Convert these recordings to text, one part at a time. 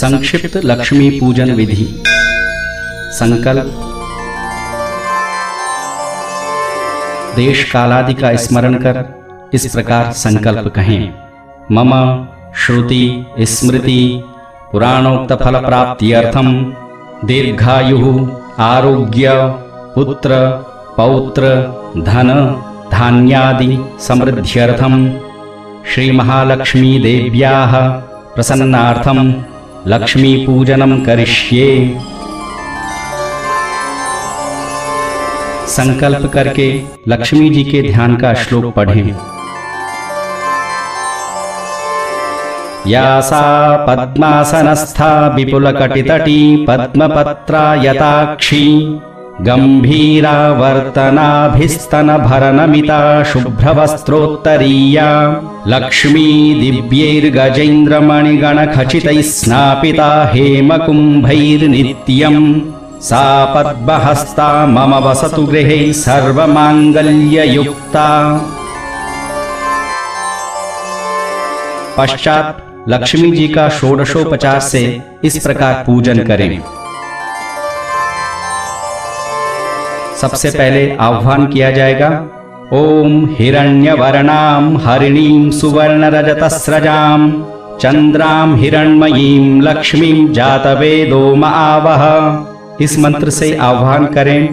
संक्षिप्त लक्ष्मी पूजन विधि। संकल्प। देश कालादि का स्मरण कर इस प्रकार संकल्प कहें। मम श्रुति स्मृति पुराणोक्त फल प्राप्त्यर्थम दीर्घायु आरोग्य पुत्र पौत्र धन धान्यादि समृद्ध्यर्थम श्री महालक्ष्मी देव्याः प्रसन्नार्थम लक्ष्मी पूजनम करिष्ये। संकल्प करके लक्ष्मी जी के ध्यान का श्लोक पढ़ें। या सा पद्मासनस्था विपुलकटितटी पद्मपत्रायताक्षी गंभीरावर्तनाभिस्तनभरनमिता शुभ्रवस्त्रोत्तरीया लक्ष्मी दिव्यैर्गजेन्द्रमणिगणखचितैः स्नापिता हेमकुम्भैर्नित्यं सा पद्महस्ता मम वसतु गृहे सर्वमांगल्ययुक्ता। पश्चात लक्ष्मी जी का षोडशोपचार से इस प्रकार पूजन करें। सबसे पहले आह्वान किया जाएगा। ओम हिरण्यवर्णां हरिणीं सुवर्णरजतस्रजां चंद्रां हिरण्मयीं लक्ष्मीं जातवेदो महावह। इस मंत्र से आह्वान करें।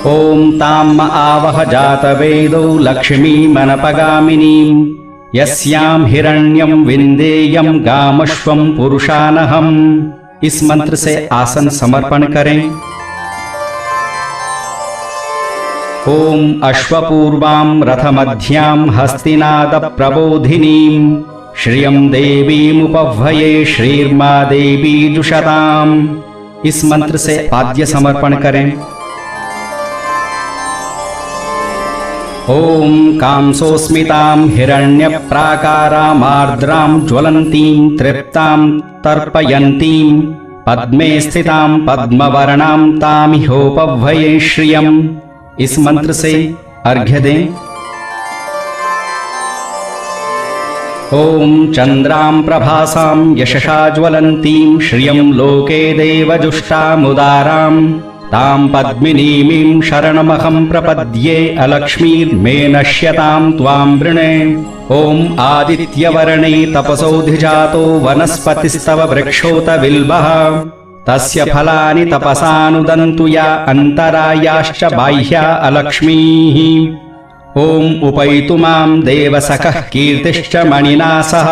ओम ताम आवह जातवेदो लक्ष्मीमनपगामिनीं यस्यां हिरण्यं विन्देयं गामश्वं पुरुषानहम्। इस मंत्र से आसन समर्पण करें। ओम अश्वपूर्वां रथमध्यां हस्तिनाद प्रबोधिनीं श्रियं देवीमुपह्वये श्रीर्मा देवी जुषताम्। इस मंत्र से पाद्य समर्पण करें। ओम कांसोस्मितां हिरण्यप्राकारामार्द्रां ज्वलन्तीं तृप्तां तर्पयन्तीं पद्मे स्थितां पद्मवर्णां तामिहोपह्वये श्रियम्। इस मंत्र से अर्घ्य दें। ओम चंद्रां प्रभासां यशसा ज्वलन्तीं श्रियं लोके देवजुष्टामुदारां तां पद्मिनीमीं शरणमहं प्रपद्ये अलक्ष्मीर्मे नश्यतां त्वां वृणे। ओम आदित्यवर्णे तपसोऽधिजातो वनस्पतिस्तव वृक्षोत बिल्बः तस्य फलानि तपसानुदन्तु या अन्तरायाश्च बाह्या अलक्ष्मीः। ओम उपैतु मां देवसखः कीर्तिश्च मणिना सह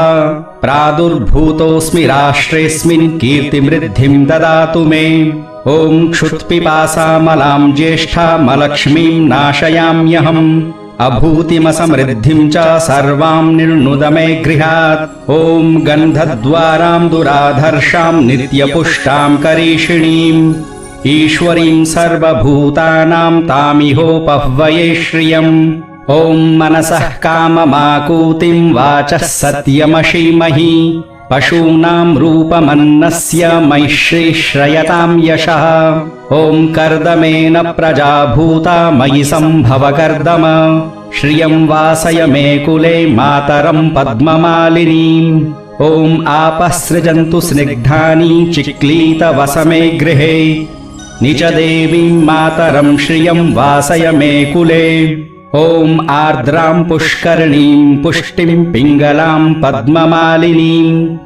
प्रादुर्भूतोऽस्मि राष्ट्रेऽस्मिन् कीर्तिमृद्धिं ददातु मे। ओम क्षुत्पिपासामलां ज्येष्ठामलक्ष्मीं नाशयाम्यहम् अभूतिमसमृद्धिं च सर्वां निर्णुद मे गृहात्। ओम गन्धद्वारां दुराधर्षां नित्यपुष्टां करीषिणीं ईश्वरीं सर्वभूतानां तामिहोपह्वये श्रियम्। ओम मनसः काममाकूतिं वाचः सत्यमशीमहि पशूनां रूपमन्नस्य मयि श्रयतां यशः। ओम कर्दमेन प्रजा भूता मयि सम्भव कर्दम श्रियं वासय मे कुले मातरं पद्ममालिनीम्। ओम आपः सृजन्तु स्निग्धानि चिक्लीतवसमे गृहे निज देवीं मातरं श्रियं वासय मे कुले। ओम आर्द्रां पुष्करणीं पुष्टिं पिङ्गलां पद्ममालिनीं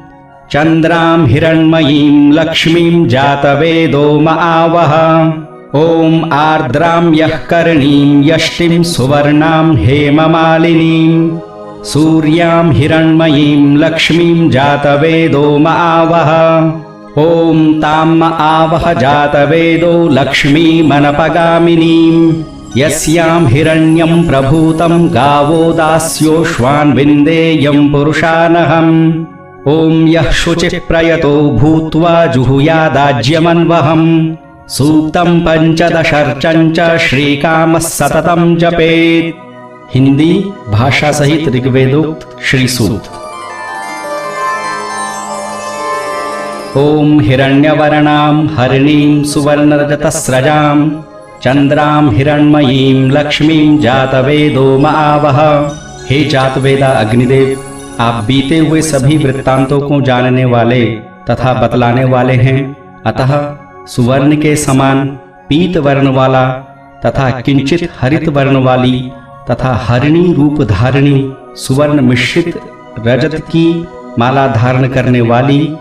चंद्रां हिरण्मयीं लक्ष्मीं जातवेदो महावह। ओम आर्द्रां यःकर्णीं यष्टिं सुवर्णां हेममालिनीं सूर्यां हिरण्मयीं लक्ष्मीं जातवेदो महावह। ओम ताम् आवह जातवेदो लक्ष्मीमनपगामिनीं यस्यां हिरण्यं प्रभूतं गावो दास्योश्वान् विन्देयं पुरुषानहम्। ओम यः शुचिः प्रयतो भूत्वा जुहुयादाज्यमन्वहम् सूक्तं पंचदशर्चं च श्रीकामः सततं जपेत्। हिंदी भाषा सहित ऋग्वेदोक्त श्री सूक्त। ओम हिरण्यवर्णां हरिणीं सुवर्णरजतस्रजां चंद्रां हिरण्मयीं लक्ष्मीं जातवेदो महावह। हे जातवेदा अग्निदेव, आप बीते हुए सभी वृत्तांतों को जानने वाले तथा बतलाने वाले हैं। अतः सुवर्ण के समान पीत वर्ण वाला तथा किंचित हरित वर्ण वाली तथा हरिणी रूप धारिणी सुवर्ण मिश्रित रजत की माला धारण करने वाली,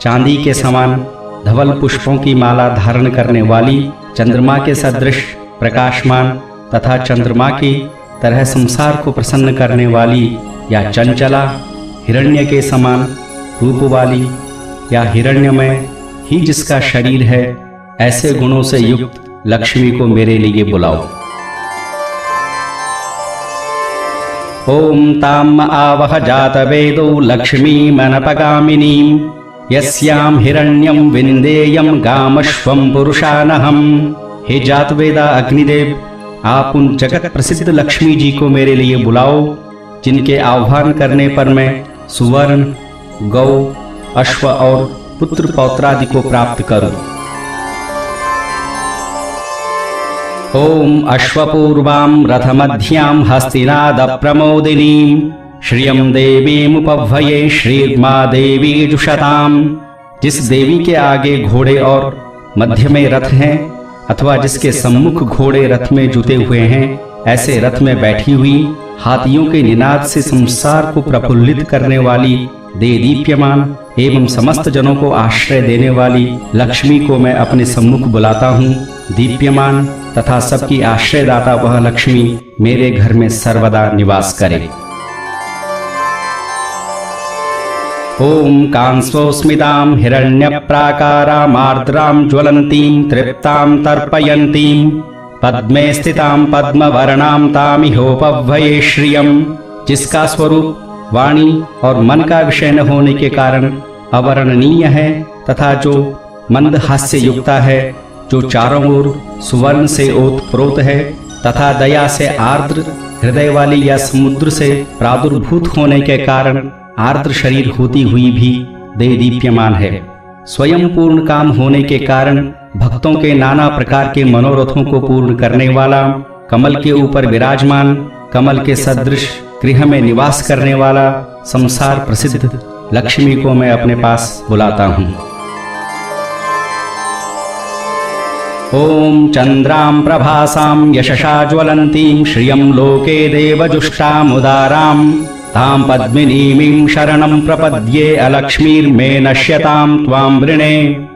चांदी के समान धवल पुष्पों की माला धारण करने वाली, चंद्रमा के सदृश प्रकाशमान तथा चंद्रमा की तरह संसार को प्रसन्न करने वाली, या चंचला हिरण्य के समान रूप वाली, या हिरण्यमय ही जिसका शरीर है, ऐसे गुणों से युक्त लक्ष्मी को मेरे लिए बुलाओ। ओम ताम आवह जातवेदो लक्ष्मीमनपगामिनीं यस्यां हिरण्यं विन्देयं गामश्वं पुरुषानहम्। हे जातवेदा अग्निदेव, आप उन जगत प्रसिद्ध लक्ष्मी जी को मेरे लिए बुलाओ, जिनके आह्वान करने पर मैं सुवर्ण, गौ, अश्व और पुत्र पौत्रादि को प्राप्त करूं। ओम अश्वपूर्वां रथमध्यां हस्तिनाद प्रमोदिनीं श्रियं देवीमुपह्वये श्रीर्मा देवी जुषताम्। जिस देवी के आगे घोड़े और मध्य में रथ हैं, अथवा जिसके सम्मुख घोड़े रथ में जुते हुए हैं, ऐसे रथ में बैठी हुई, हाथियों के निनाद से संसार को प्रफुल्लित करने वाली, देदीप्यमान एवं समस्त जनों को आश्रय देने वाली लक्ष्मी को मैं अपने सम्मुख बुलाता हूँ। दीप्यमान तथा सबकी आश्रयदाता वह लक्ष्मी मेरे घर में सर्वदा निवास करे। ओम कांस्वस्मितां हिरण्यप्राकारामार्द्रां ज्वलन्तीं तृप्तां तर्पयन्तीं पद्मे स्थितां पद्मवर्णां तामिहोपह्वये श्रियं। जिसका स्वरूप वाणी और मन का विषय न होने के कारण अवर्णनीय है तथा जो मंद हास्य युक्ता है, जो चारों ओर सुवर्ण से ओतप्रोत है तथा दया से आर्द्र हृदय वाली या समुद्र से प्रादुर्भूत होने के कारण आर्द्र शरीर होती हुई भी देदीप्यमान है। स्वयं पूर्ण काम होने के कारण भक्तों के नाना प्रकार के मनोरथों को पूर्ण करने वाला, कमल के ऊपर विराजमान, कमल के सदृश गृह में निवास करने वाला संसार प्रसिद्ध लक्ष्मी को मैं अपने पास बुलाता हूँ। ओम चंद्रां प्रभासां यशसा ज्वलन्तीं श्रियं लोके देवजुष्टामुदारां तां पद्मिनीमीं शरणं प्रपद्ये अलक्ष्मीर्मे नश्यतां त्वां वृणे।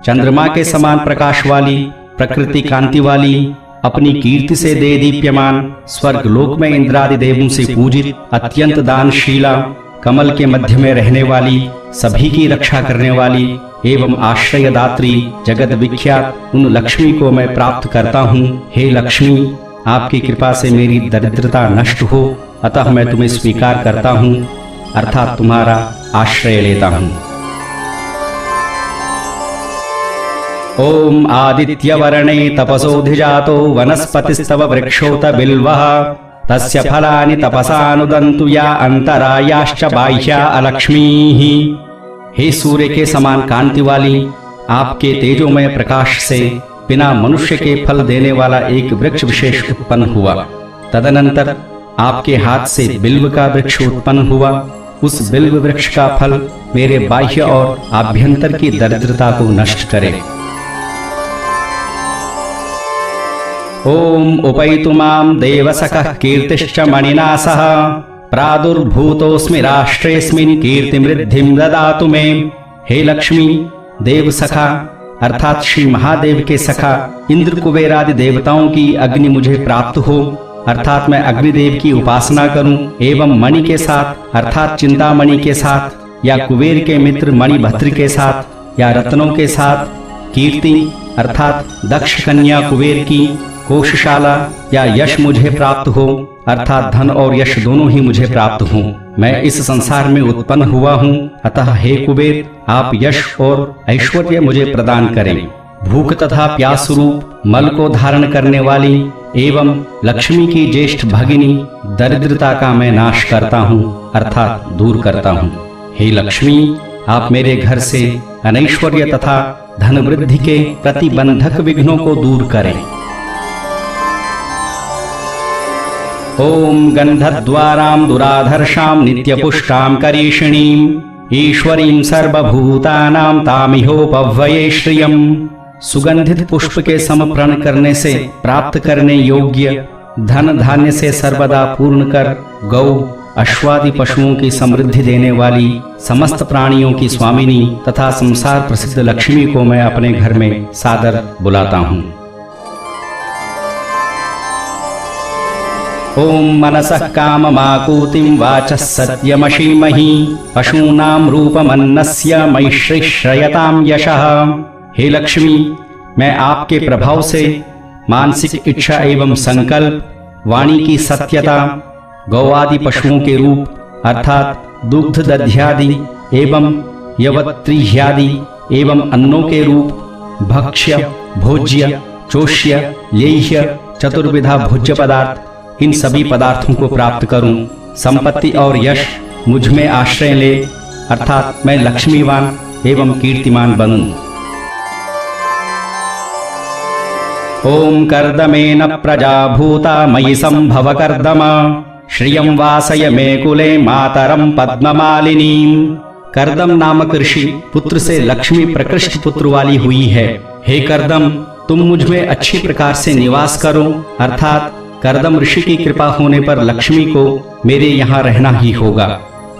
चंद्रमा के समान प्रकाश वाली, प्रकृति कांति वाली, अपनी कीर्ति से देदीप्यमान, स्वर्ग लोक में इंद्रादि देवों से पूजित, अत्यंत दानशीला, कमल के मध्य में रहने वाली, सभी की रक्षा करने वाली एवं आश्रयदात्री जगत विख्यात उन लक्ष्मी को मैं प्राप्त करता हूँ। हे लक्ष्मी, आपकी कृपा से मेरी दरिद्रता नष्ट हो, अतः मैं तुम्हें स्वीकार करता हूँ, अर्थात तुम्हारा आश्रय लेता हूँ। ओम आदित्यवर्णे तपसोऽधिजातो वनस्पतिस्तव वृक्षोत बिल्वः तस्य फलानि तपसानुदन्तु या अंतरायाश्च बाह्या अलक्ष्मीः। हे सूर्य के समान कांति वाली, आपके तेजोमय प्रकाश से बिना मनुष्य के फल देने वाला एक वृक्ष विशेष उत्पन्न हुआ। तदनंतर आपके हाथ से बिल्व का वृक्ष उत्पन्न हुआ। उस बिल्व वृक्ष का फल मेरे बाह्य और आभ्यंतर की दरिद्रता को नष्ट करे। ओम उपैतु मां देवसखः कीर्तिश्च मणिना सह प्रादुर्भूतोऽस्मि राष्ट्रेऽस्मिन् कीर्तिमृद्धिं ददातु मे। हे लक्ष्मी, देव सखा अर्थात श्री महादेव के सखा इंद्र कुबेर आदि देवताओं की अग्नि मुझे प्राप्त हो, अर्थात मैं अग्निदेव की उपासना करूं एवं मणि के साथ अर्थात चिंतामणि के साथ या कुबेर के मित्र मणिभद्र के साथ या रत्नों के साथ कीर्ति अर्थात दक्ष कन्या कुबेर की कोशशाला या यश मुझे प्राप्त हो, अर्थात धन और यश दोनों ही मुझे प्राप्त हों। मैं इस संसार में उत्पन्न हुआ हूँ, अतः हे कुबेर, आप यश और ऐश्वर्य मुझे प्रदान करें। भूख तथा प्यास रूप मल को धारण करने वाली एवं लक्ष्मी की ज्येष्ठ भगिनी दरिद्रता का मैं नाश करता हूँ, अर्थात दूर करता हूँ। हे लक्ष्मी, आप मेरे घर से अनैश्वर्य तथा धन वृद्धि के प्रतिबंधक विघ्नों को दूर करें। ओम गंधद्वारां दुराधर्षां नित्यपुष्टां करीषिणीं ईश्वरीं सर्वभूतानां तामिहोपव्यये श्रियम्। सुगंधित पुष्प के समप्रण करने से प्राप्त करने योग्य धन धान्य से सर्वदा पूर्ण कर गौ अश्वादि पशुओं की समृद्धि देने वाली समस्त प्राणियों की स्वामिनी तथा संसार प्रसिद्ध लक्ष्मी को मैं अपने घर में सादर बुलाता हूँ। ओम मनसः काममाकूतिं वाचः सत्यमशीमहि पशूनां रूपमन्नस्य मयि श्रयतां यशः। हे लक्ष्मी, मैं आपके प्रभाव से मानसिक इच्छा एवं संकल्प, वाणी की सत्यता, गौआदि पशुओं के रूप अर्थात दुग्ध दध्यादि एवं यवत्रिह्यादि एवं अन्नों के रूप, भक्ष्य, भोज्य, चोष्य, लेह्य, चतुर्विधा भोज्य पदार्थ, इन सभी पदार्थों को प्राप्त करूं। संपत्ति और यश मुझ में आश्रय ले अर्थात मैं लक्ष्मीवान एवं कीर्तिमान बनूं। ओम कर्दमेन प्रजा भूता मयि संभव कर्दम श्रियं वासय मे कुले मातरम पद्ममालिनीं। कर्दम नामक ऋषि पुत्र से लक्ष्मी प्रकृष्ट पुत्र वाली हुई है। हे कर्दम, तुम मुझ में अच्छी प्रकार से निवास करो अर्थात कर्दम ऋषि की कृपा होने पर लक्ष्मी को मेरे यहाँ रहना ही होगा।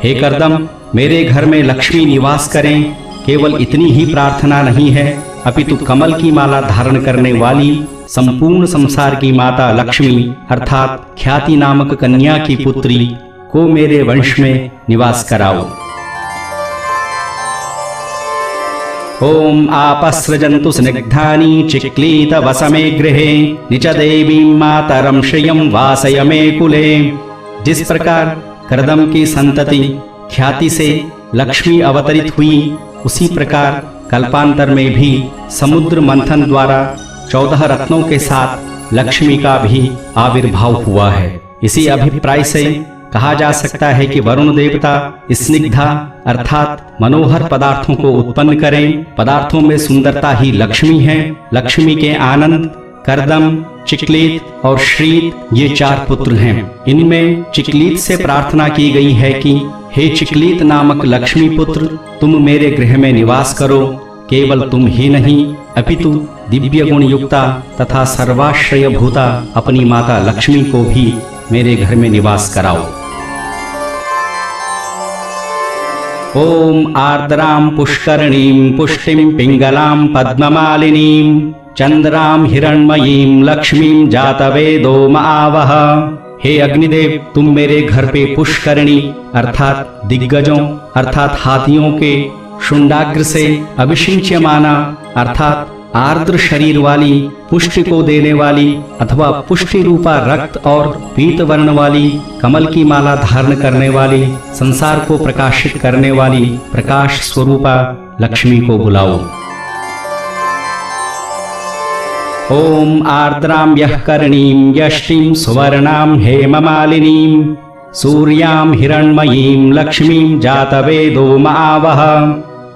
हे कर्दम, मेरे घर में लक्ष्मी निवास करें, केवल इतनी ही प्रार्थना नहीं है, अपितु कमल की माला धारण करने वाली संपूर्ण संसार की माता लक्ष्मी अर्थात ख्याति नामक कन्या की पुत्री को मेरे वंश में निवास कराओ। ओम आपसृजन्तु स्निग्धानि चिक्लीत वसमे गृहे निच देवीं मातरं श्रियं वासय मे कुले। जिस प्रकार कर्दम की संतति ख्याति से लक्ष्मी अवतरित हुई, उसी प्रकार कल्पांतर में भी समुद्र मंथन द्वारा 14 रत्नों के साथ लक्ष्मी का भी आविर्भाव हुआ है। इसी अभिप्राय से कहा जा सकता है कि वरुण देवता स्निग्धा अर्थात मनोहर पदार्थों को उत्पन्न करें। पदार्थों में सुंदरता ही लक्ष्मी है। लक्ष्मी के आनंद, कर्दम, चिक्लीत और श्रीत ये 4 पुत्र हैं। इनमें चिक्लीत से प्रार्थना की गई है कि हे चिक्लीत नामक लक्ष्मी पुत्र, तुम मेरे गृह में निवास करो। केवल तुम ही नहीं अपितु दिव्य गुण युक्ता तथा सर्वाश्रय भूता अपनी माता लक्ष्मी को भी मेरे घर में निवास कराओ। ओम आर्द्रां पुष्करणीं पुष्टिं पिंगलां पद्ममालिनीं चंद्रां हिरण्मयीं लक्ष्मीं जातवेदो आवह। हे अग्निदेव, तुम मेरे घर पे पुष्करणी अर्थात दिग्गजों अर्थात हाथियों के शुंडाग्र से अभिषिंच्यमाना अर्थात आर्द्र शरीर वाली, पुष्टि को देने वाली अथवा पुष्टि रूपा रक्त और पीत वर्ण वाली, कमल की माला धारण करने वाली, संसार को प्रकाशित करने वाली प्रकाश स्वरूपा लक्ष्मी को बुलाओ। ओम आर्द्रां यःकरणीं यष्टिं सुवर्णां हेममालिनीं सूर्यां हिरण्मयीं लक्ष्मीं जातवेदो आवह।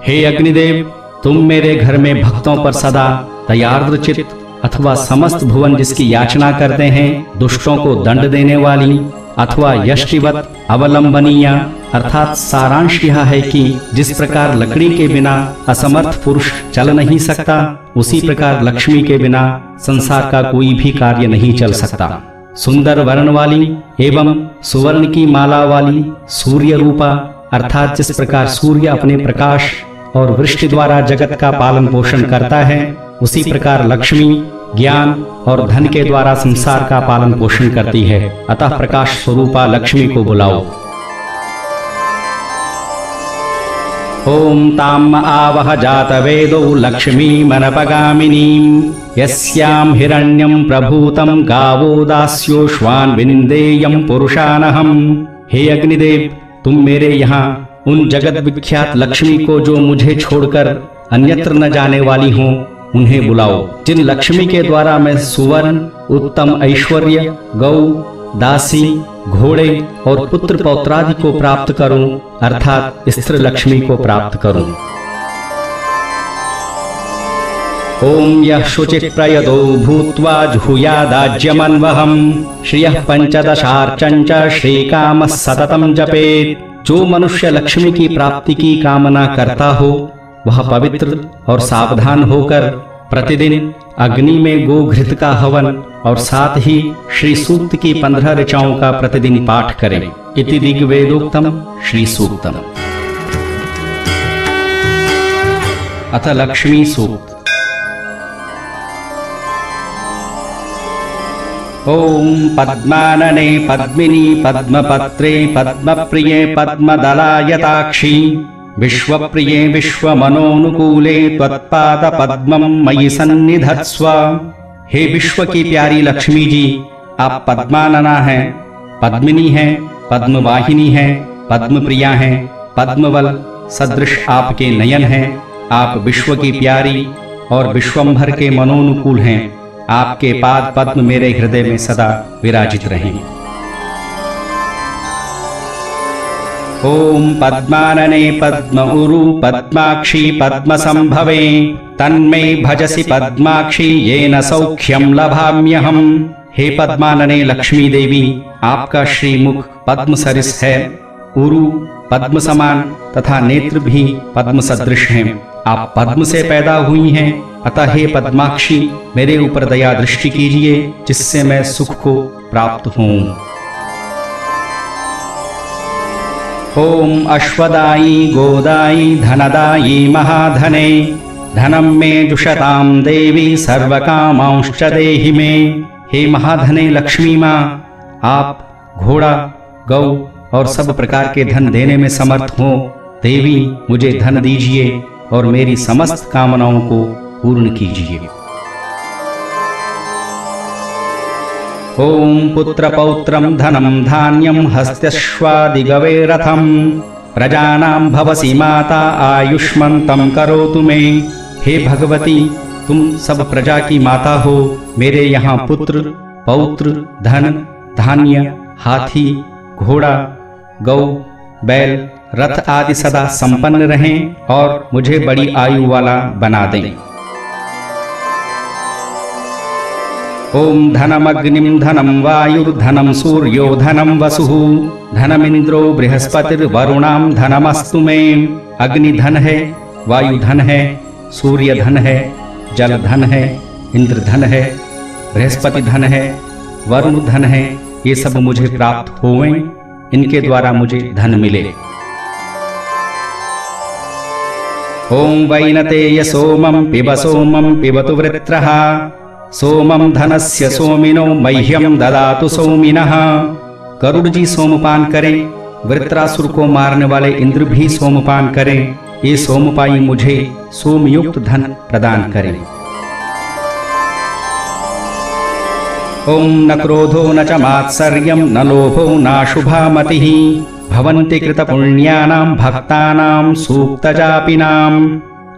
हे अग्निदेव, तुम मेरे घर में भक्तों पर सदा दयार्द्रचित अथवा समस्त भुवन जिसकी याचना करते हैं, दुष्टों को दंड देने वाली अथवा यष्टिवत अवलंबनीय अर्थात सारांश यह है कि जिस प्रकार लकड़ी के बिना असमर्थ पुरुष चल नहीं सकता, उसी प्रकार लक्ष्मी के बिना संसार का कोई भी कार्य नहीं चल सकता। सुंदर वर्ण वाली एवं सुवर्ण की माला वाली सूर्य रूपा अर्थात जिस प्रकार सूर्य अपने प्रकाश और वृष्टि द्वारा जगत का पालन पोषण करता है, उसी प्रकार लक्ष्मी ज्ञान और धन के द्वारा संसार का पालन पोषण करती है। अतः प्रकाश स्वरूपा लक्ष्मी को बुलाओ। ओम ताम आवह जातवेदो लक्ष्मीमनपगामिनीं यस्यां हिरण्यं प्रभूतं गावो दास्योश्वान् विन्देयं पुरुषानहम्। हे अग्निदेव, तुम मेरे यहाँ उन जगत विख्यात लक्ष्मी को जो मुझे छोड़कर अन्यत्र न जाने वाली हों, उन्हें बुलाओ। जिन लक्ष्मी के द्वारा मैं सुवर्ण, उत्तम ऐश्वर्य, गौ, दासी, घोड़े और पुत्र पौत्रादि को प्राप्त करूं अर्थात स्त्री लक्ष्मी को प्राप्त करूं। ॐ यः शुचिप्रयतो भूत्वा जुहुयादाज्यमन्वहम् श्रियः पंचदशार्चं च श्रीकामः सततं जपेत्। जो मनुष्य लक्ष्मी की प्राप्ति की कामना करता हो वह पवित्र और सावधान होकर प्रतिदिन अग्नि में गोघृत का हवन और साथ ही श्री सूक्त की 15 ऋचाओं का प्रतिदिन पाठ करें। इति ऋग्वेदोक्तम श्री सूक्तम। अथ लक्ष्मी सूक्त। ॐ पद्मानने पद्मिनी पद्मपत्रे पद्मप्रिये पद्मदलायताक्षी विश्वप्रिये विश्वमनोनुकूले त्वत्पादपद्मं मयि सन्निधत्स्व। हे विश्व की प्यारी लक्ष्मी जी, आप पद्मानना हैं, पद्मिनी हैं, पद्मवाहिनी हैं, पद्मप्रिया हैं, पद्मवल सदृश आपके नयन हैं। आप विश्व की प्यारी और विश्वंभर के मनोनुकूल हैं। आपके पाद पद्म मेरे हृदय में सदा विराजित रहें। ॐ पद्मानने पद्म उरु पद्माक्षी पद्मसंभवे तन्मे भजसि पद्माक्षी येन सौख्यं लभाम्यहम्। हे पद्मानने लक्ष्मी देवी, आपका श्रीमुख पद्म सरिस है, उरु पद्म समान तथा नेत्र भी पद्म सदृश हैं। आप पद्म से पैदा हुई हैं, अतः हे पद्माक्षी मेरे ऊपर दया दृष्टि कीजिए जिससे मैं सुख को प्राप्त हूँ। ॐ अश्वदायी गोदायी धनदायी महाधने धनम मे जुषतां देवी सर्वकामांश्च देहि मे। हे महाधने लक्ष्मी माँ, आप घोड़ा गौ और सब प्रकार के धन देने में समर्थ हो। देवी मुझे धन दीजिए और मेरी समस्त कामनाओं को पूर्ण कीजिए। ॐ पुत्रपौत्रं धनं धान्यं हस्त्यश्वादिगवे रथं प्रजानां भवसि माता आयुष्मन्तं करोतु मे। हे भगवती, तुम सब प्रजा की माता हो। मेरे यहाँ पुत्र पौत्र धन धान्य हाथी घोड़ा गौ बैल रथ आदि सदा संपन्न रहें और मुझे बड़ी आयु वाला बना दें। ॐ धनमग्निं धनं वायुर्धनं सूर्यो धनं वसुः धनमिंद्रो बृहस्पतिर्वरुणां धनमस्तु मे। अग्नि धन है, वायु धन है, सूर्य धन है, जल धन है, इंद्र धन है, बृहस्पति धन है, वरुण धन है। ये सब मुझे प्राप्त होवें, इनके द्वारा मुझे धन मिले। ॐ वैनतेय सोमं पिबतु वृत्रः सोमं धनस्य सोमिनो मह्यं ददातु सोमिनः। गरुड़ जी सोमपान करें, वृत्रासुर को मारने वाले इंद्र भी सोमपान करें। ये सोमपाई मुझे सोमयुक्त धन प्रदान करें। ॐ न क्रोधो न च मात्सर्यं न लोभो नाशुभा मतिः भवन्ति कृतपुण्यानां भक्तानां सूक्तजापिनां।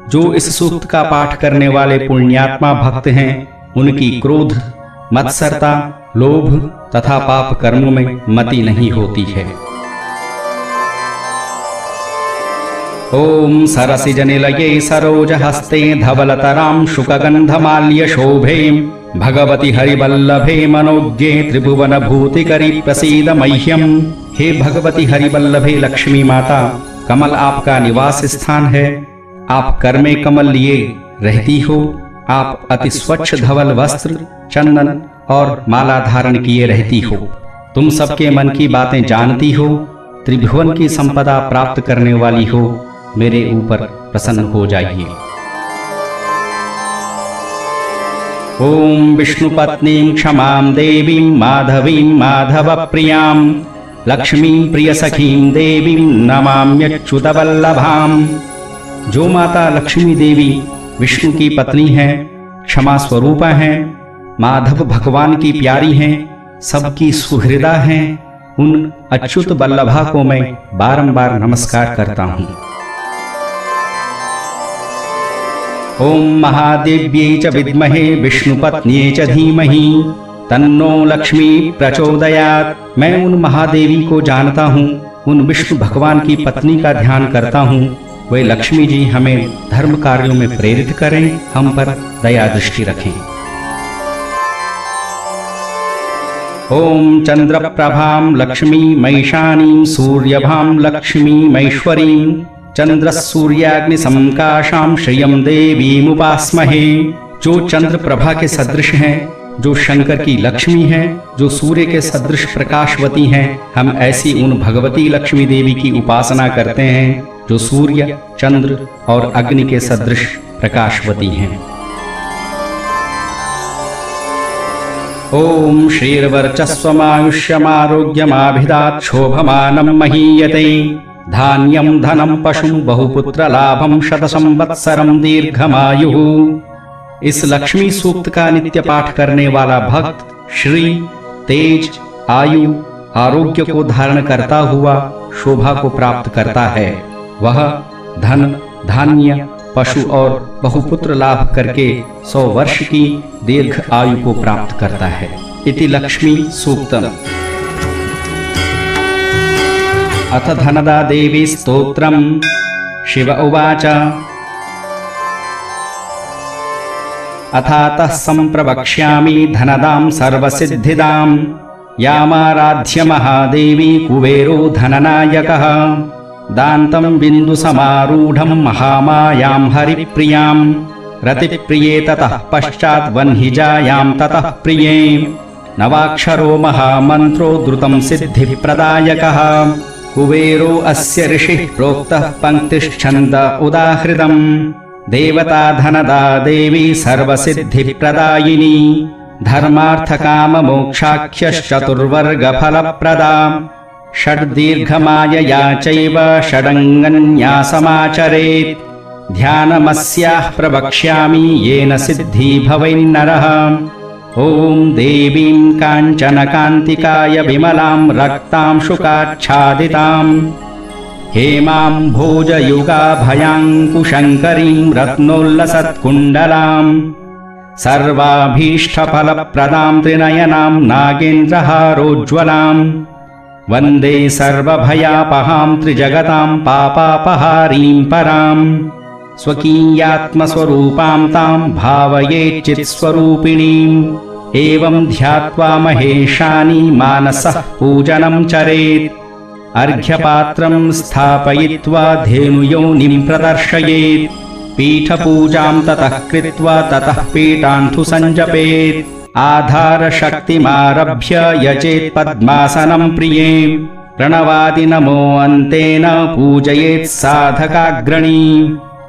जो इस सूक्त का पाठ करने वाले पुण्यात्मा भक्त हैं, उनकी क्रोध मत्सरता लोभ तथा पाप कर्मों में मति नहीं होती है। ॐ सरसिजनिलये सरोजहस्ते धवलतरां शुकगन्धमाल्य शोभे भगवति हरिवल्लभे मनोज्ञे त्रिभुवनभूतिकरी प्रसीद मह्यम्। हे भगवती हरिवल्लभे लक्ष्मी माता, कमल आपका निवास स्थान है। आप कर में कमल लिए रहती हो। आप अति स्वच्छ धवल वस्त्र चंदन और माला धारण किए रहती हो। तुम सबके मन की बातें जानती हो, त्रिभुवन की संपदा प्राप्त करने वाली हो। मेरे ऊपर प्रसन्न हो जाइए। ओम विष्णुपत्नीं क्षमां देवीं माधवीं माधवप्रियां लक्ष्मीं प्रियसखीं देवीं नमाम्यच्युतवल्लभां। जो माता लक्ष्मी देवी विष्णु की पत्नी हैं, क्षमा स्वरूपा हैं, माधव भगवान की प्यारी हैं, सबकी सुहृदा हैं, उन अच्युत वल्लभा को मैं बारंबार नमस्कार करता हूँ। ओम महादेव्यै च विद्महे विष्णुपत्न्यै च धीमहि तन्नो लक्ष्मी प्रचोदयात्। मैं उन महादेवी को जानता हूँ, उन विष्णु भगवान की पत्नी का ध्यान करता हूँ। वे लक्ष्मी जी हमें धर्म कार्यों में प्रेरित करें, हम पर दया दृष्टि रखें। ओम चंद्रप्रभां लक्ष्मी मैशानीं सूर्यभां लक्ष्मी मैश्वरीं चंद्र सूर्याग्नि संकाशां श्रियं देवीमुपास्महे। जो चंद्र प्रभा के सदृश हैं, जो शंकर की लक्ष्मी हैं, जो सूर्य के सदृश प्रकाशवती हैं, हम ऐसी उन भगवती लक्ष्मी देवी की उपासना करते हैं जो सूर्य, चंद्र और अग्नि के सदृश प्रकाशवती हैं। ओम श्रीर्वर्चस्वमायुष्यमारोग्यमाभिदात् शोभमानं महीयते धान्यं धनं पशुं बहुपुत्र लाभं शतसंवत्सरं दीर्घमायुः। इस लक्ष्मी सूक्त का नित्य पाठ करने वाला भक्त श्री, तेज, आयु, आरोग्य को धारण करता हुआ शोभा को प्राप्त करता है। वह धन, धान्य, पशु और बहुपुत्र लाभ करके 100 वर्ष की दीर्घ आयु को प्राप्त करता है। इति लक्ष्मी सूक्तम्। अथ धनदा देवी स्तोत्रम्। शिव उवाच अथातः संप्रवक्ष्यामि धनदां सर्वसिद्धिदां यामाराध्य महादेवी कुबेरो धननायकः दान्तं बिन्दुसमारूढं महामायां हरिप्रियां रतिप्रिये ततः पश्चात् वह्निजायां ततः प्रिये नवाक्षरो महामन्त्रो द्रुतं सिद्धिप्रदायकः कुबेरो अस्य ऋषिः प्रोक्तः पङ्क्तिश्छन्द उदाहृतम् देवता धनदा देवी सर्वसिद्धिप्रदायिनी धर्मार्थकाममोक्षाख्यश्चतुर्वर्गफलप्रदा षड्दीर्घमायया चैव षडङ्गन्यासमाचरेत् ध्यानमस्याः प्रवक्ष्यामि येन सिद्धि भवेन्नरः। ॐ देवीं काञ्चनकान्तिकाय विमलां रक्तांशुकाच्छादिताम् हेमां भोजयुगाभयाङ्कुशङ्करीं रत्नोल्लसत्कुण्डलां सर्वाभीष्टफलप्रदां त्रिनयनां नागेन्द्रहारोज्ज्वलां वन्दे सर्वभयापहां त्रिजगतां पापापहारीं परां स्वकीयात्मस्वरूपां तां भावयेच्चित्स्वरूपिणीम् एवं ध्यात्वा महेशानि मानसः पूजनं चरेत् अर्घ्यपात्रं स्थापयित्वा धेनुयोनिं प्रदर्शयेत् पीठपूजां ततः कृत्वा ततः पीठान्थु सञ्जपेत् आधारशक्तिमारभ्य यचेत् पद्मासनं प्रिये प्रणवादिनमो अन्तेन पूजयेत् साधकाग्रणी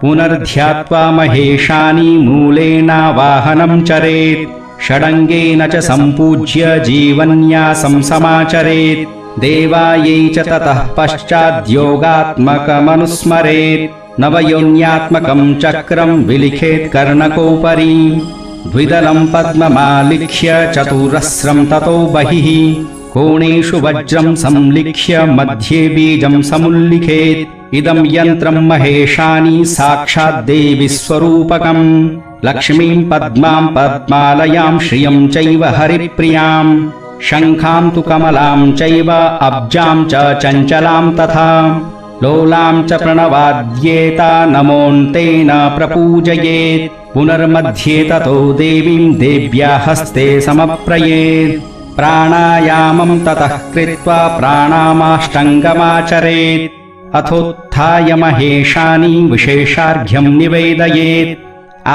पुनर्ध्यात्वा महेशानि मूलेनावाहनं चरेत् षडङ्गेन च सम्पूज्य जीवन्यासं समाचरेत् देवायै च ततः पश्चाद्योगात्मकमनुस्मरेत् नवयोन्यात्मकं चक्रं विलिखेत् कर्णकोपरि द्विदलं पद्ममालिख्य चतुरस्रं ततो बहिः कोणेषु वज्रं संलिख्य मध्ये बीजं समुल्लिखेत् इदं यन्त्रं महेशानि साक्षात् देवी स्वरूपकम् लक्ष्मीं पद्मां पद्मालयां श्रियं चैव हरिप्रियां शङ्खां तु कमलां चैव अब्जां च चञ्चलां तथा लोलां च प्रणवाद्येता नमोऽन्तेन प्रपूजयेत् पुनर्मध्ये ततो देवीं देव्या हस्ते समप्रयेत् प्राणायामं ततः कृत्वा प्राणामाष्टङ्गमाचरेत् अथोत्थाय महेशानि विशेषार्घ्यं निवेदयेत्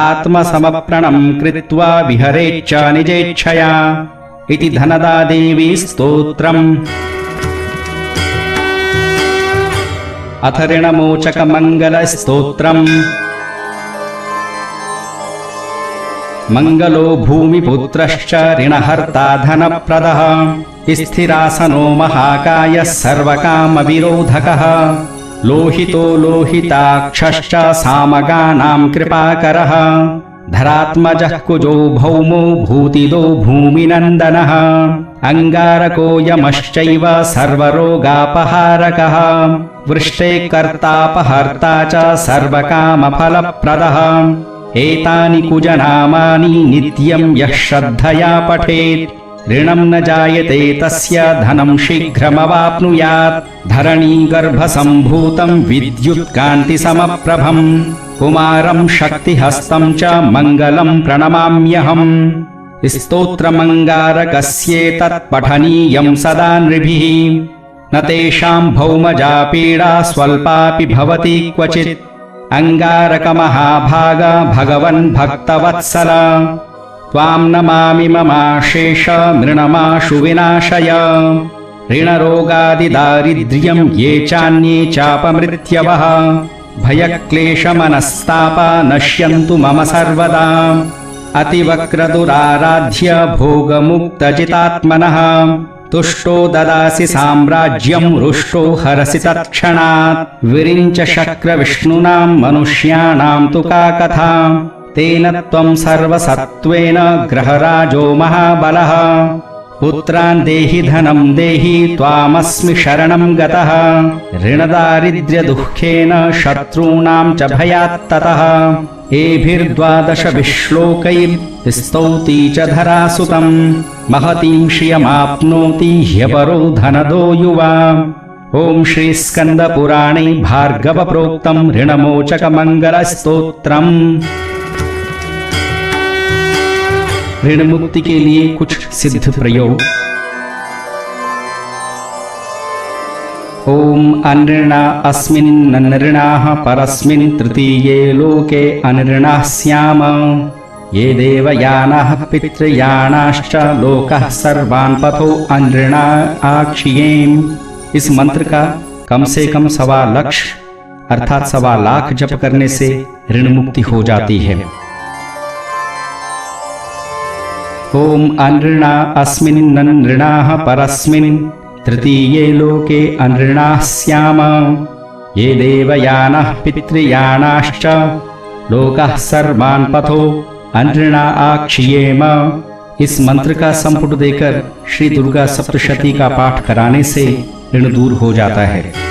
आत्मसमर्पणं कृत्वा विहरेच्च निजेच्छया इति धनदा देवी स्तोत्रम्। अथ ऋणमोचकमङ्गलस्तोत्रम्। मङ्गलो भूमिपुत्रश्च ऋणहर्ता धनप्रदः स्थिरासनो महाकायः सर्वकामविरोधकः लोहितो लोहिताक्षश्च सामगानां कृपाकरः धरात्मजः कुजो भौमो भूतिदो भूमिनन्दनः अङ्गारको यमश्चैव सर्वरोगापहारकः वृष्टे कर्तापहर्ता च सर्वकामफलप्रदः एतानि कुजनामानि नित्यं यः श्रद्धया पठेत् ऋणं न जायते तस्य धनं शीघ्रमवाप्नुयात् धरणी गर्भसम्भूतं विद्युत्कान्तिसमप्रभम् कुमारं शक्तिहस्तं च मङ्गलं प्रणमाम्यहम् स्तोत्रमङ्गारकस्येतत् पठनीयं सदा नृभिः न तेषां भौमजा पीडा स्वल्पापि भवति क्वचित् अङ्गारकमहाभाग भगवन् भक्तवत्सला त्वां नमामि ममाशेष मृणमाशु विनाशय ऋणरोगादिदारिद्र्यं ये चान्ये चापमृत्यवः भयक्लेशमनस्तापा नश्यन्तु मम सर्वदा अतिवक्रदुराराध्य भोगमुक्तजितात्मनः तुष्टो ददासि साम्राज्यं रुष्टो हरसि तत्क्षणात् विरिञ्च शक्रविष्णूनां मनुष्याणां तु का कथा तेन त्वं सर्वसत्त्वेन ग्रहराजो महाबलः पुत्रान् देहि धनं देहि त्वामस्मि शरणं गतः ऋणदारिद्र्यदुःखेन शत्रूणां च भयात्ततः एभिर्द्वादश श्लोकैस्तौति च धरासुतं महतीं श्रियमाप्नोति ह्यपरो धनदो युवा ॐ श्री स्कंदपुराणे भार्गव प्रोक्तं ऋणमोचक मंगलस्तोत्रम्। ऋण मुक्ति के लिए कुछ सिद्ध प्रयोग। ओम अनृणा अस्मिन् नृणाः परस्मिन् तृतीये लोके अनृणाः स्याम ये देवयानाः पितृयानाश्च लोकः सर्वान् पथो अनृणा आक्षियेम। इस मंत्र का कम से कम 1.25 लाख अर्थात 1.25 लाख जप करने से ऋण मुक्ति हो जाती है। ओम अनृणा अस्मिन् नृणाः परस्मिन् तृतीये लोके अनृणाः स्याम ये देवयानाः पितृयानाश्च लोकः सर्वान् पथो अनृणा आक्षियेम। इस मंत्र का संपुट देकर श्री दुर्गा सप्तशती का पाठ कराने से ऋण दूर हो जाता है।